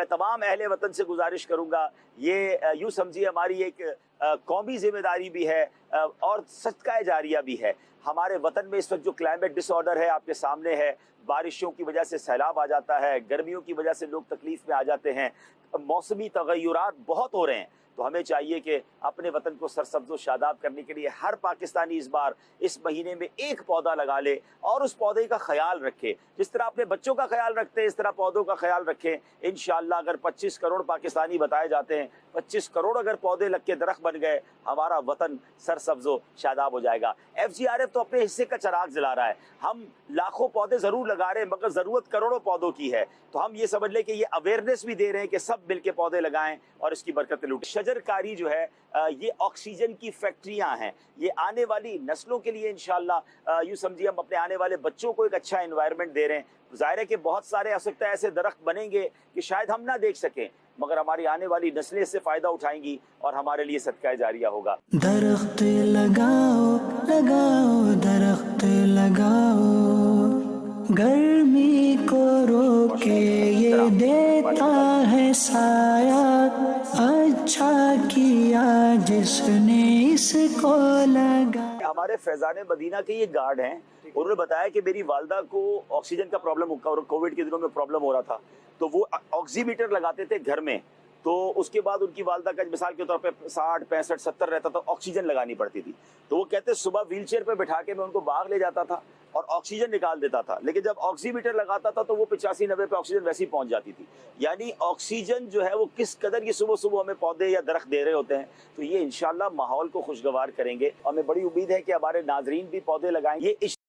तमाम अहले वतन से गुजारिश करूंगा, ये यूँ समझिए हमारी एक कौमी जिम्मेदारी भी है और सदका जारिया भी है। हमारे वतन में इस वक्त जो क्लाइमेट डिसऑर्डर है आपके सामने है, बारिशों की वजह से सैलाब आ जाता है, गर्मियों की वजह से लोग तकलीफ में आ जाते हैं, मौसमी तगय्युरात बहुत हो रहे हैं। तो हमें चाहिए कि अपने वतन को सरसब्ज़ व शादाब करने के लिए हर पाकिस्तानी इस बार इस महीने में एक पौधा लगा ले और उस पौधे का ख्याल रखे। जिस तरह अपने बच्चों का ख्याल रखते हैं इस तरह पौधों का ख्याल रखें। इंशाअल्लाह अगर 25 करोड़ पाकिस्तानी बताए जाते हैं, 25 करोड़ अगर पौधे लग के दरख्त बन गए, हमारा वतन सरसब्ज़ व शादाब हो जाएगा। FGRF तो अपने हिस्से का चराग जला रहा है। हम लाखों पौधे ज़रूर लगा रहे हैं मगर ज़रूरत करोड़ों पौधों की है। तो हम ये समझ लें कि ये अवेयरनेस भी दे रहे हैं कि सब मिल के पौधे लगाएं और इसकी बरकतें लूटें। शजरकारी जो है ये ऑक्सीजन की फैक्ट्रियां हैं। ये आने वाली नस्लों के लिए इंशाअल्लाह यूँ समझिए हम अपने आने वाले बच्चों को एक अच्छा एनवायरनमेंट दे रहे हैं। ज़ाहिर है कि बहुत सारे हो सकता है ऐसे दरख्त बनेंगे कि शायद हम ना देख सकें, मगर हमारी आने वाली नस्लें इससे फ़ायदा उठाएंगी और हमारे लिए सदका जारिया होगा। दरख्त लगाओ लगाओ दरख्त लगाओ, गर्मी को रोके ये देता है साया, अच्छा किया जिसने इसको लगा। हमारे फैजान मदीना के ये गार्ड हैं, उन्होंने बताया कि मेरी वालदा को ऑक्सीजन का प्रॉब्लम, कोविड के दिनों में प्रॉब्लम हो रहा था, तो वो ऑक्सीमीटर लगाते थे घर में। तो उसके बाद उनकी वालदा का मिसाल के तौर पे 60, 65, 70 रहता था, ऑक्सीजन लगानी पड़ती थी। तो वो कहते सुबह व्हीलचेयर पे बिठा के मैं उनको बाग ले जाता था और ऑक्सीजन निकाल देता था, लेकिन जब ऑक्सीमीटर लगाता था तो वो 85-90 पे ऑक्सीजन वैसे ही पहुंच जाती थी। यानी ऑक्सीजन जो है वो किस कदर ये सुबह सुबह हमें पौधे या दरख्त दे रहे होते हैं। तो ये इंशाल्लाह माहौल को खुशगवार करेंगे और हमें बड़ी उम्मीद है कि हमारे नाजरीन भी पौधे लगाएंगे।